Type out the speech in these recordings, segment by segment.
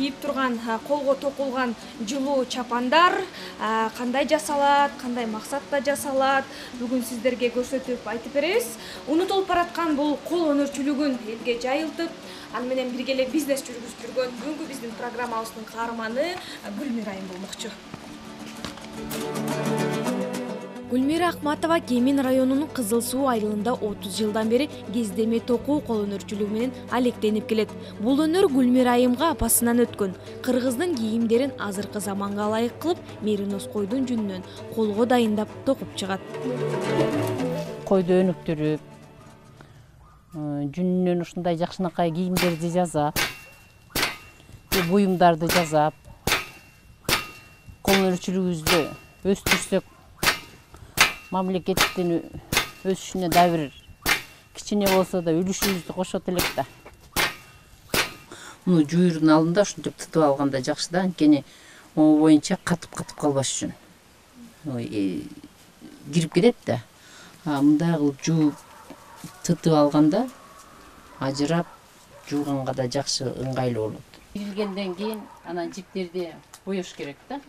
кийип турган колго токулган жылуу чапандар кандай жасалат, кандай максатта жасалат, бүгүн сиздерге көрсөтүп айтып беребиз. Унутулуп бараткан бул кол өнөрчүлүгүн элге жайылтып, аны менен бирге эле бизнес жүргүзүп жүргөн бүгүнкү биздин программабыздын каарманы Гүлмира айым болмокчу. Гүлмира Акматова Кемин районунун Кызыл Суу айылында 30 жылдан бери кездеме токуу кол өнөрчүлүгү менен алектенип келет. Бул өнөр Гүлмира айымга апасынан өткөн. Кыргыздын кийимдерин азыркы заманга ылайык кылып, мериноз койдун жүнүнөн колго дайындап токуп чыгат. Койду өнүктүрүп, жүнүнөн ушундай жакшынакай кийимдерди жасап, буюмдарды жасап, кол өнөрчүлүгүбүздү өстүрсөк, мамлекеттин өсүшүнө да бир кичине болсо да үлүшүбүздү кошот элек да. Муну жуйрдун алдында ушинтип тытып алганда жакшы да, анткени могу боюнча катып калбаш үчүн. Кирип кетет да. Мындай кылып жууп тытып алганда ажырап жууганга да жакшы ыңгайлуу болот. Кирилгенден кийин анан жиптерди боёш керек да.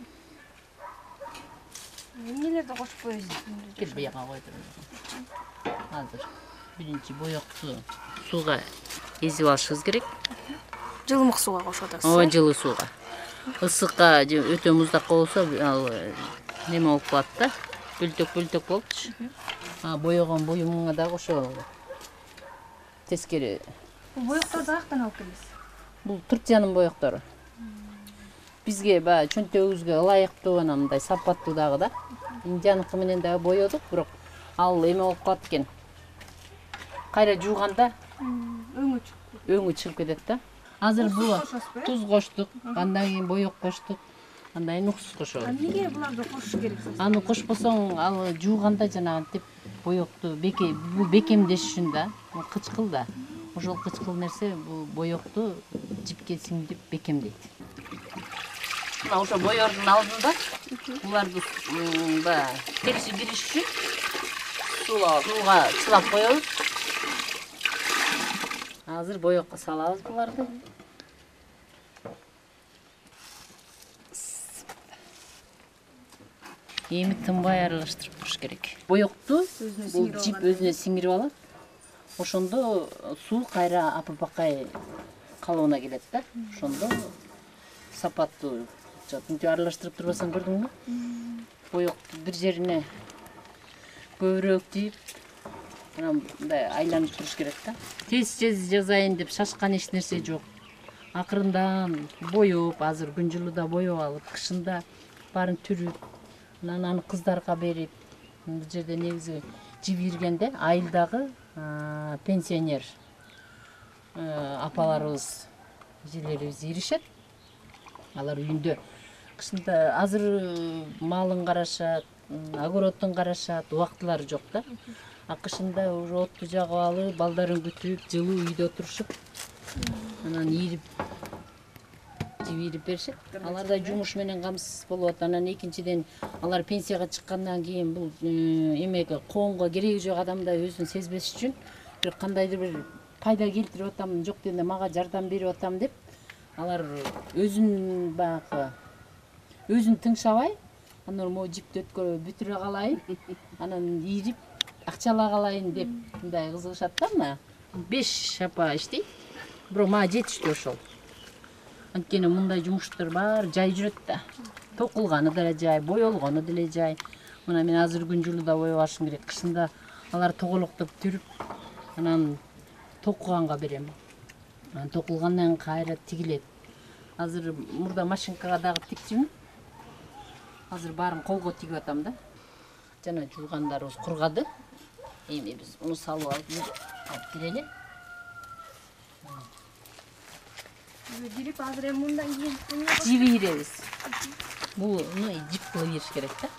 Эмнелерди кошуп коесуз? Кел буяка койдур. Азыр биринчи боёкту сууга эзип алышыбыз керек. Жылымык сууга кошуп атасыз. Ооба, жылуу сууга. Ысыкка же өтө муздакка болсо, ал неме болуп калат да. Бөлтөк болчу. Боёгон буюмуңа да кошо. Тескери. Бул боёкторду каяктан алып келесиз? Бул Турциянын боёктору. Бизге баягы чөнтөгүбүзгө ылайыктуу, анан мындай сапаттуу дагы да. Индияныкы менен да боёдук, бирок ал эме болуп калат экен. Кайра жууганда өңү чыгып кетет да. Азыр бул туз коштук, андан кийин боёк коштук, андан кийин уксус кошобуз. Эмнеге буларды кошуш керек? Аны кошпосоң, ал жууганда жанагынтип боёкту бекемдеш үчүн да, кычкыл да. Ошол кычкыл нерсе бул боёкту жипке сиңдип бекемдейт. Мына ошо боёрдун алдында буларды текши кириш үчүн сууга чылап коебуз. Азыр боёкко салабыз буларды. Эми тынбай аралаштырып туруш керек. Боёкту бул жип өзүнө сиңирип алат. Ошондо суу кайра апыл-бакай калыбына келет да. Ошондо сапаттуу мынтип аралаштырып турбасаң, көрдүңбү? Боёкту бир жерине көбүрөөк тийип, анан мындай айланып туруш керек да. Тез жасайын деп шашкан эч нерсе жок. Акырындан боёп, азыр күн жылууда боёп алып, кышында баарын түрүп, анан аны кыздарга берип, бул жерде негизи жип иргенде айылдагы пенсионер апаларыбыз, эжелерибиз иришет. Алар үйүндө кышында азыр малын карашат, огородун карашат, убактылары жок да. Кышында уже отту жагып алып, балдарын күтүп, жылуу үйдө отурушуп, анан жип ирип беришет. Алар да жумуш менен камсыз болот. Анан экинчиден алар пенсияга чыккандан кийин бул эмеге коомго кереги жок адамда өзүн сезбеш үчүн бир кандайдыр бир пайда келтирип атам, жок дегенде мага жардам берип атам деп, алар өзүн баягы өзүн тыңшабай, анан могу жипти өткөрүп бүтүрө калайын, анан ирип акчалай калайын деп мындай кызыгышат да. Мына 5 апа иштейт, бирок мага жетиштүү ошол. Анткени мындай жумуштар баары жай жүрөт да. Токулганы да жай, боёлгону деле жай. Мына мен азыр күн жылууда боёп алышым керек. Кышында алар тоголоктоп түрүп, анан токуганга берем. Анан токулгандан кайра тигилет. Азыр мурда машинкага дагы тикчүмүн. Азыр баарын колго тигип атам да. Жана жуугандарыбыз кургады. Эми биз уну салып алып кирели. Кирип азыр эми мындан кийин жип иребиз. Буну жип кылып ириш керек да.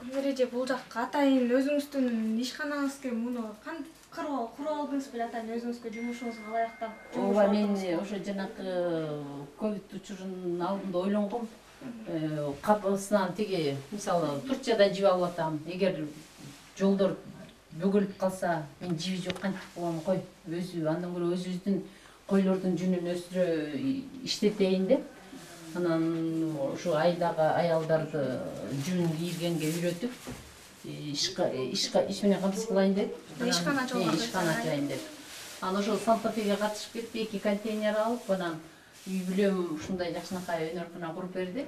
Гүлмира эже, бул жакка атайын өзүңүздүн ишканаңызга муну кантип куруп алдыңыз беле, атайын өзүңүзгө жумушуңузга ылайыктап? Ооба, мен ошо жанакы ковид учурунун алдында ойлонгом. Капысынан тиги, мисалы, Турциядан жип алып атам. Эгер жолдор бөгөлүп калса мен жиби жок кантип кылам кой. Өзү андан көрө өзүбүздүн койлордун жүнүн өстүрө иштетейин деп анан ушу айдагы аялдарды жүн кийгенге үйрөтүп иш менен камсыз кылайын деп ишкана ачайын деп анан ошол Санта-Феге катышып кетип 2 контейнер алып анан үй бүлөм ушундай жакшынакай өнөркана куруп берди.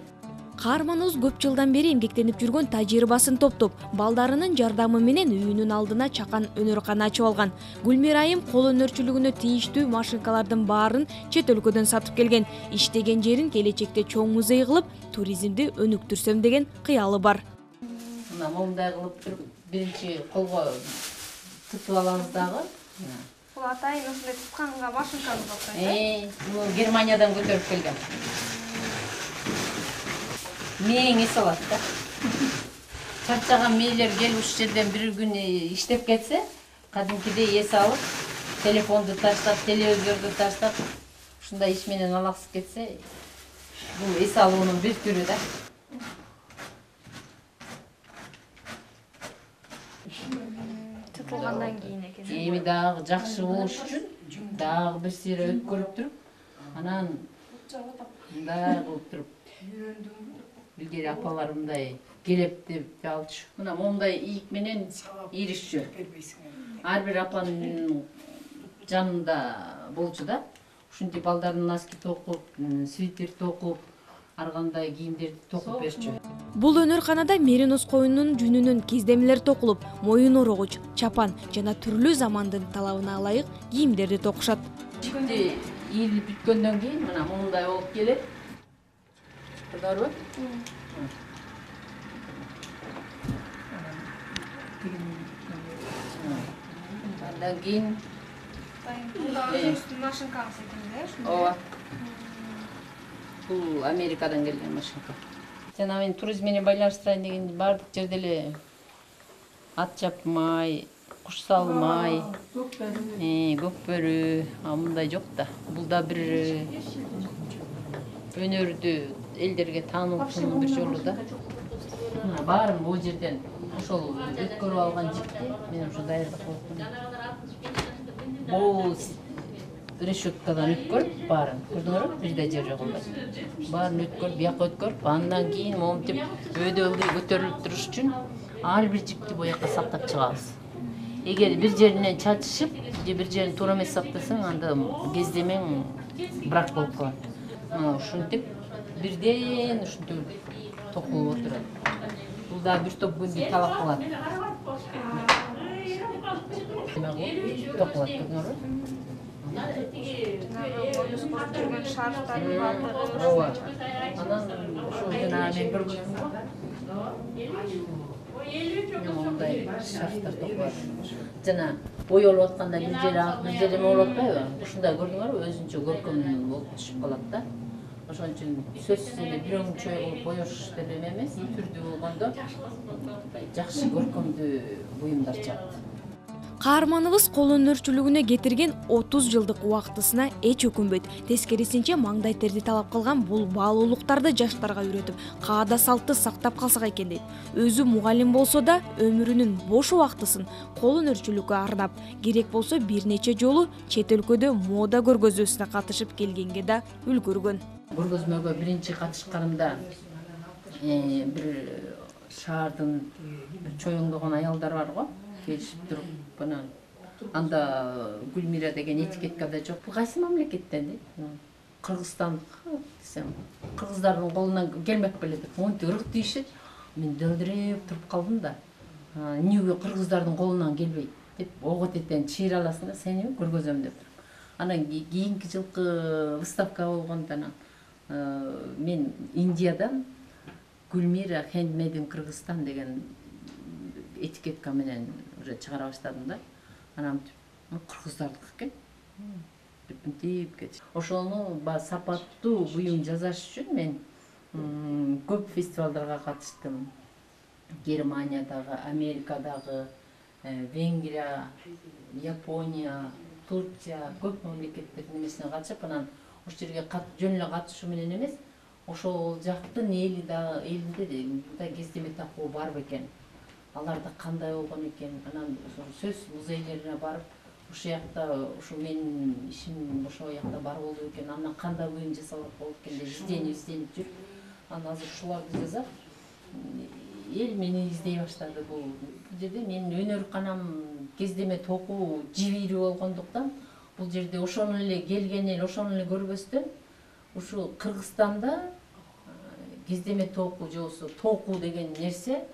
Каарманыбыз көп жылдан бери эмгектенип жүргөн тажрыйбасын топтоп, балдарынын жардамы менен үйүнүн алдына чакан өнөркана ачып алган. Гүлмира айым кол өнөрчүлүгүнө тийиштүү машинкалардын баарын чет өлкөдөн сатып келген. Иштеген жерин келечекте чоң музей кылып, туризмди өнүктүрсөм деген кыялы бар. Мына момундай кылып туруп биринчи колго тутуп алабыз дагы. Бул атайын ушундай тутканга машинкаңыз окшойт. Бул Германиядан көтөрүп келген. Мээң эс алат да. Чарчаган мээлер келип ушул жерден бир күн иштеп кетсе, кадимкидей эс алып, телефонду таштап, телевизорду таштап, ушундай иш менен алаксып кетсе, бул эс алуунун бир түрү да. Тутулгандан кийин экен. Эми дагы жакшы болуш үчүн дагы бир сыйра өткөрүп туруп, анан мындай кылып туруп илгери апаларымдай келептеп алчу. Мына момундай ийик менен иришчү. Ар бир апанын жанында болчу да. Ушинтип балдардын носки токуп, свитер токуп, ар кандай кийимдерди токуп берчү. Бул өнөрканада мериноз коюнунун жүнүнөн кездемелер токулуп, моюн орогуч, чапан жана түрлүү замандын талабына ылайык кийимдерди токушат. Жигинди ийилип бүткөндөн кийин мына момундай болуп келет. Көрдүңөрбү? Андан кийин машинкаңыз экен да? ооба. Бул Америкадан келген машинка. Жана мен туризм менен байланыштырайын деген бардык жерде эле ат чапмай, куш салмай, көкбөрү, мындай жок да. Бул да бир өнөрдү элдерге таануусунун бир жолу да. Баарын бул жерден ошол өткөрүп алган жипти мен ушу даярдап коюптум. Бул решеткадан өткөрүп баарын, көрдүңөрбү? Бирде жер жок эле. Баарын өткөрүп, бияка өткөрүп, андан кийин момунтип өйдө ылдый көтөрүлүп туруш үчүн ар бир жипти буяка сактап чыгабыз. Эгер бир жеринен чачышып, же бир жерин туура эмес сактасаң, анда кездемең брак болуп калат. Ушинтип бирден ушинтип токулуп отурат. Бул да бир топ күндү талап кылат. Токулат, көрдүңөрбү? Жүргөн шарфтарды баатыр. Ооба. Анан ошол жана мен көргөнүм мондай шарфтар токулат. Жана боёлуп атканда бир жери ак, бир жери эме болуп атпайбы? Ушундай көрдүңөрбү? Өзүнчө көркөм болуп түшүп калат да. Ошон үчүн сөзсүз эле бирөөңчө кылып боёш деп эмес, түрдүү болгондо жакшы көркөмдүү буюмдар чыгат. Каарманыбыз кол өнөрчүлүгүнө кетирген 30 жылдык убактысына эч өкүнбөйт. Тескерисинче маңдай терди талап кылган бул баалуулуктарды жаштарга үйрөтүп, каада салтты сактап калсак экен дейт. Өзү мугалим болсо да, өмүрүнүн бош убактысын кол өнөрчүлүккө арнап, керек болсо бир нече жолу чет өлкөдө мода көргөзмөсүнө катышып келгенге да үлгүргөн. Көргөзмөгө биринчи катышканымда бир шаардын чоюңдогон аялдар бар го, келишип туруп анан анда Гүлмира деген этикеткада жок. Бул кайсы мамлекеттен дейт? Кыргызстан десем, кыргыздардын колунан келмек беле деп, монтип ырык дейишет. Мен дөлдүрөп туруп калдым да. Эмнеге кыргыздардын колунан келбейт деп, ого тетен чыйра аласың да, сени көргөзөм деп туруп. Анан кийинки жылкы выставка болгондо мен Индиядан Гүлмира Handmade in Кыргызстан деген этикетка менен уже чыгара баштадым да. Анан кыргыздардыкы экен. Деп мынтип кетти. Ошону сапаттуу буюм жасаш үчүн мен көп фестивалдарга катыштым. Германиядагы, Америкадагы, Венгрия, Япония, Турция, көп мамлекеттердин эмесине катышып, анан ошол жерге жөн эле катышуу менен эмес, ошол жактын элинде да кездеме такуу бар бекен. аларда кандай болгон экен, анан сөз музейлерине барып, ушул жакта ушу менин ишим ошол жакта бар болду экен, андан кандай буюм жасалат болот экен деп изденип жүрүп, анан азыр ушуларды жасап, эл мени издей баштады. Бул жерде менин өнөрканам кездеме токуу жибири болгондуктан, бул жерде ошону эле келген эл ошону эле көрбөстөн, ушул Кыргызстанда кездеме токуу же болбосо токуу деген нерсе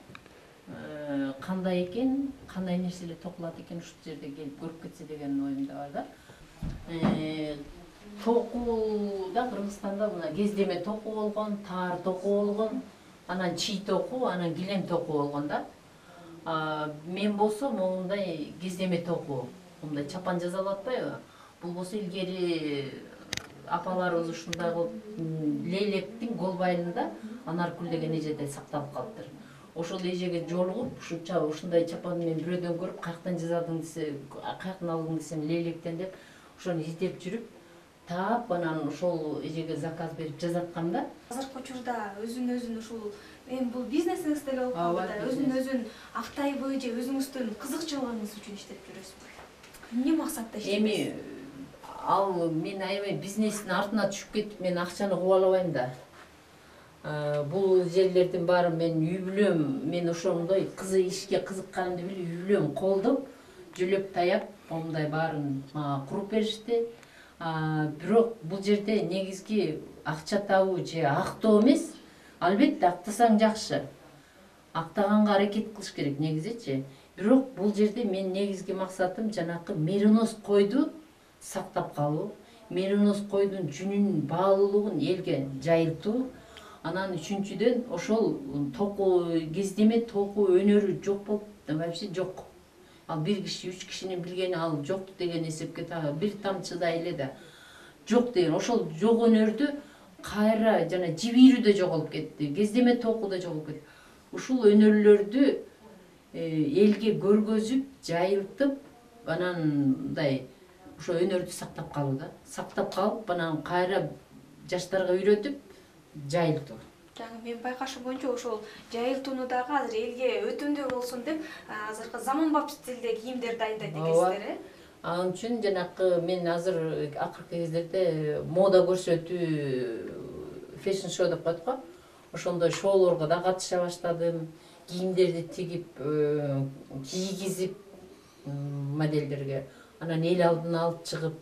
кандай экен, кандай нерселер токулат экен, ушул жерде келип көрүп кетсе деген оюмда бар да. Токууда Кыргызстанда мына кездеме токуу болгон, таар токуу болгон, анан чий токуу, анан килем токуу болгон да. Мен болсо моундай кездеме токуу, мындай чапан жасалып атпайбы? Бул болсо илгери апаларыбыз ушундай кылып лейлектин голбайында Анаркүл деген эжеде сакталып калыптыр. Ошол эжеге жолугуп, ушундай чапанды мен бирөөдөн көрүп, каяктан жасадың десе, каяктан алдың десем, лейлектен деп, ошону издеп жүрүп, таап, анан ошол эжеге заказ берип жазаткам да. Азыркы учурда өзүн ушул эми бул бизнесиңиз деле болуп калды да, өзүн актайбы же өзүңүздүн кызыкчылыгыңыз үчүн иштеп жүрөсүзбү? Эмне максатта иштейсиз? Эми ал мен аябай бизнестин артына түшүп кетип, мен акчаны кубалабайм да. Бул жерлердин баары мен үй бүлөм, мен ошондой ишке кызыкканымды билип, үй бүлөм колдоп, жөлөп таяп, мындай баарын куруп беришти. Бирок бул жерде негизги акча табуу же актоо эмес, албетте актасаң жакшы. Актаганга аракет кылыш керек негизичи. Бирок бул жерде мен негизги максатым жанакы меринос койду сактап калуу, меринос койдун жүнүнүн баалуулугун элге жайылтуу. Анан үчүнчүдөн ошол токуу кездеме токуу өнөрү жок болуп, вообще жок. Ал бир киши, 3 кишинин билгени ал жок деген эсепке бир тамчыдай эле да жок деген. Ошол жок өнөрдү кайра жана жибирүү да жоголуп кетти, кездеме токуу да жоголуп кетти. Ушул өнөрлөрдү элге көргөзүп, жайылтып, анан мындай ошо өнөрдү сактап калуу да. Сактап калып, анан кайра жаштарга үйрөтүп, жайылтуу. Жаңы мен байкашым боюнча ошол жайылтууну дагы азыр элге өтүмдүү болсун деп, азыркы заманбап стилде кийимдер дайындайт экенсиздер, э? Ал үчүн жанакы мен азыр акыркы кездерде мода көрсөтүү фэшн шоу деп коет го. Ошондой шоулорго да катыша баштадым. Кийимдерди тигип, кийгизип модельдерге, анан эл алдына алып чыгып,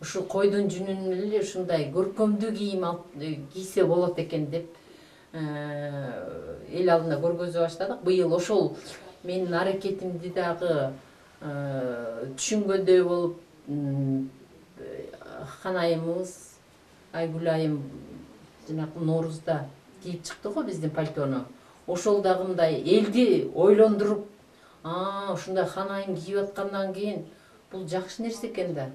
ушу койдун жүнүнөн эле ушундай көркөмдүү кийим кийсе болот экен деп эл алдына көргөзө баштадык. Быйыл ошол менин аракетимди дагы түшүнгөндөй болуп, ханайымыбыз Айгүл айым жанакы Ноорузда кийип чыкты го биздин пальтону. Ошол дагы мындай элди ойлондуруп, ушундай ханайым кийип аткандан кийин бул жакшы нерсе экен да.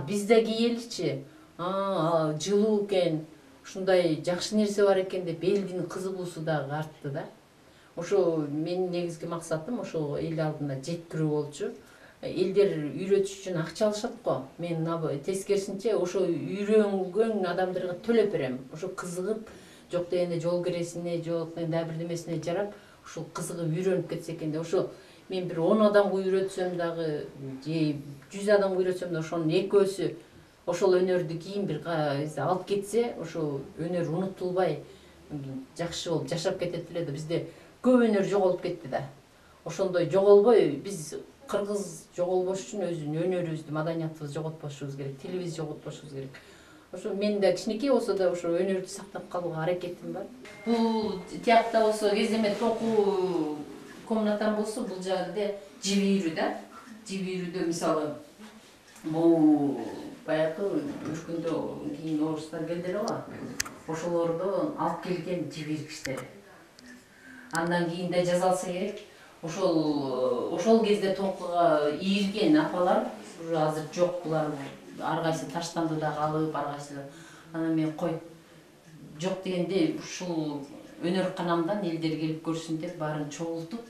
Биз да кийеличи. Жылуу экен, ушундай жакшы нерсе бар экен деп элдин кызыгуусу дагы артты да. Ошо менин негизги максатым ошо эл алдына жеткирүү болчу. Элдер үйрөтүш үчүн акча алышат го. Мен тескерисинче ошо үйрөнгөн адамдарга төлөп берем. Ошо кызыгып, жок дегенде жол киресине, жок дегенде бирдемесине жарап, ушул кызыгып үйрөнүп кетсе экен деп. Ошо мен бир 10 адамга үйрөтсөм дагы, же 100 адамга үйрөтсөм да, ошонун экөөсү ошол өнөрдү кийин бир алып кетсе, ошол өнөр унутулбай жакшы болуп жашап кетет эле да. Бизде көп өнөр жоголуп кетти да. Ошондой жоголбой, биз кыргыз жоголбош үчүн өзүнүн өнөрүбүздү, маданиятыбызды жоготпошубуз керек, тилибизди жоготпошубуз керек. Ошо мен да кичинекей болсо да ошо өнөрдү сактап калууга аракетим бар. Бул тиякта болсо кездеме токуу комнатам болсо, бул жерде жибирүү да. Жибирүүдө мисалы бул баягы өткөндө кийин орустар келди го. Ошолордон алып келген жибир киштери. Андан кийин да жазалса керек. Ошол кезде токуга ийилген апалар уже азыр жок, булар ар кайсы таштанды да калып, ар кайсы. Анан мен кой жок дегенде ушул өнөрканамдан элдер келип көрсүн деп баарын чогултуп,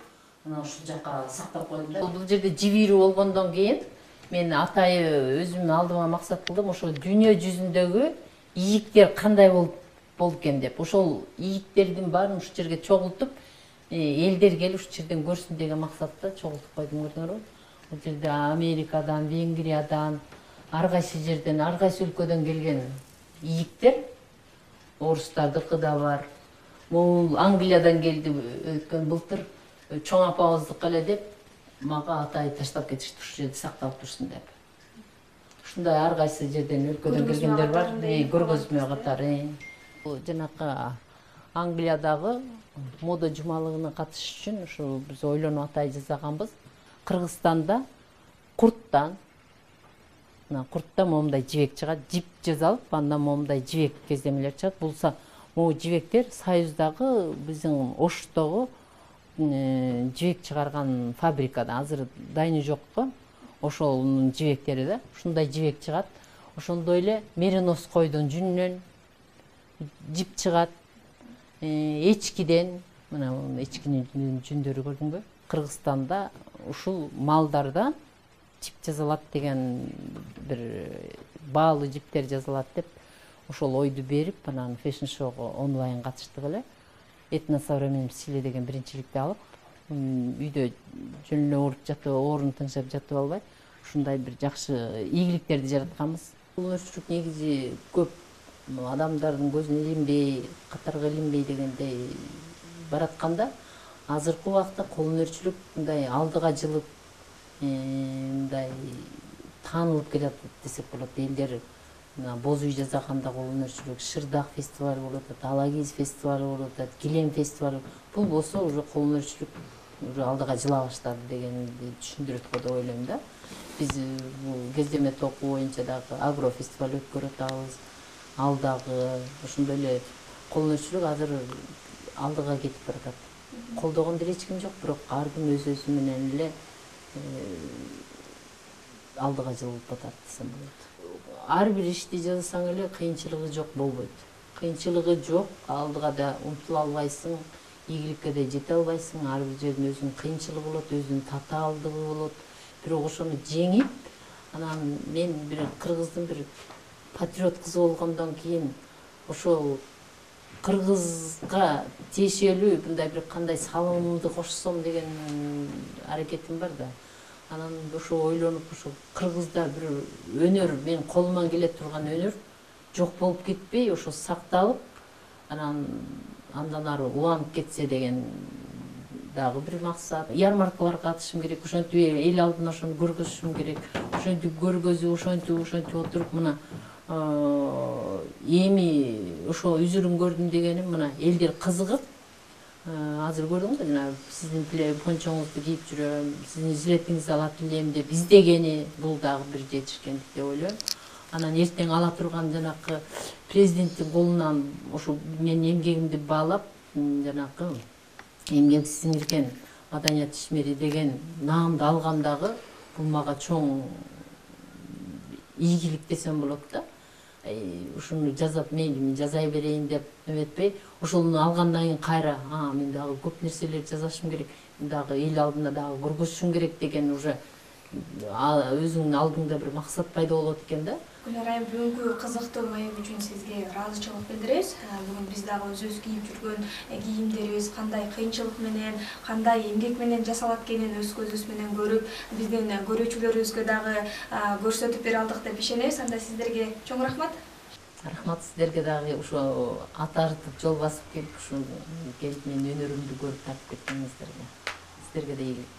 анан ушул жакка сактап койдум да. Бул жерде жибирүү болгондон кийин мен атайы өзүм алдыма максат кылдым, ошо дүйнө жүзүндөгү ийиктер кандай болуп экен деп. Ошол ийиктердин баарын ушул жерге чогултуп, элдер келип ушул жерден көрсүн деген максатта чогултуп койдум, көрдүңөрбү. Бул жерде Америкадан, Венгриядан, ар кайсы жерден, ар кайсы өлкөдөн келген ийиктер, орустардыкы да бар. Могул Англиядан келди өткөн былтыр, чоң апабыздыкы эле деп мага атай таштап кетишти, ушул жерде сакталып турсун деп. Ушундай ар кайсы жерден өлкөдөн келгендер бар, көргөзмө катары. Жанакы Англиядагы мода жумалыгына катышыш үчүн ушул биз ойлонуп атай жасаганбыз. Кыргызстанда курттан момундай жибек чыгат, жип жасалып, андан момундай жибек кездемелер чыгат. Булса, могу жибектер Союздагы биздин Оштогу жибек чыгарган фабрикада, азыр дайыны жок го. Ошонун жибектери да, ушундай жибек чыгат. Ошондой эле меринос койдун жүнүнөн жип чыгат. Эчкиден, мына эчкинин жүндөрү көрдүңбү? Кыргызстанда ушул малдардан жип жасалат деген бир баалуу жиптер жасалат деп ошол ойду берип, анан фэшн шоуга онлайн катыштык эле. Этно-современный стиле деген биринчиликти алып, үйдө жөн эле ооруп жатып, оорун тыңшап жатып албай, ушундай бир жакшы ийгиликтерди жаратканбыз. Бул өрчүлүк негизи көп адамдардын көзүнө илинбей, катарга илинбей дегендей баратканда, азыркы убакта кол өнөрчүлүк мындай алдыга жылып, мындай таанылып келатат десек болот. Элдер боз үй жасаганда кол өнөрчүлүк, Шырдак фестивалы болуп атат, Алагиз фестивалы болуп атат, Килем фестивалы. Бул болсо уже кол өнөрчүлүк уже алдыга жыла баштады дегенди түшүндүрөт го деп ойлойм да. Биз бул кездеме току боюнча дагы агро фестиваль өткөрүп атабыз. Ал дагы ошондой эле кол өнөрчүлүк азыр алдыга кетип баратат. Колдогон деле эч ким жок, бирок ар ким өз менен эле алдыга жылып атат десем болот. Ар бир ишти жасасаң эле кыйынчылыгы жок болбойт. Кыйынчылыгы жок, алдыга да умтула албайсың, ийгиликке да жете албайсың. Ар бир жердин өзүнүн кыйынчылыгы болот, өзүнүн татаалдыгы болот. Бирок ошону жеңип, анан мен бир кыргыздын бир патриот кызы болгондон кийин ошол кыргызга тиешелүү мындай бир кандай салымымды кошсом деген аракетим бар да. Анан ошо ойлонуп, ошо кыргызда бир өнөр, мен колуман келе турган өнөр жок болуп кетпей, ошо сакталып, анан андан ары уланып кетсе деген дагы бир максат. Ярмаркаларга катышым керек, ошентип эл алдына ошону көргөзүшүм керек. Ошентип көргөзүп, ошентип отуруп мына эми ошо үзүрүн көрдүм дегеним, мына элдер кызыгып, азыр көрдүңүз жана сиздин пончоңузду кийип жүрөм, сиздин жилетиңизди алат элем деп издегени, бул дагы бир жетишкендик деп ойлойм. Анан эртең ала турган жанакы президенттин колунан ошо менин эмгегимди баалап, жанакы эмгек сиңирген маданият ишмери деген наамды алгандагы бул мага чоң ийгилик десем болот да. Ушуну жазап, мен жазай берейин деп эметпей, ошону алгандан кийин кайра, мен дагы көп нерселерди жазашым керек, мен дагы эл алдында дагы көргөзүшүм керек деген уже өзүңдүн алдыңда бир максат пайда болот экен да. Гүлнар айым, бүгүнкү кызыктуу маек үчүн сизге ыраазычылык билдиребиз. Бүгүн биз дагы өзүбүз кийип жүргөн кийимдерибиз кандай кыйынчылык менен, кандай эмгек менен жасалат экенин өз көзүбүз менен көрүп, биздин көрүүчүлөрүбүзгө дагы көрсөтүп бере алдык деп ишенебиз. Анда сиздерге чоң рахмат. Рахмат сиздерге дагы ушо атартып жол басып келип, ушул келип менин өнөрүмдү көрүп тартып кеткениңиздерге. Сиздерге да ийгилик.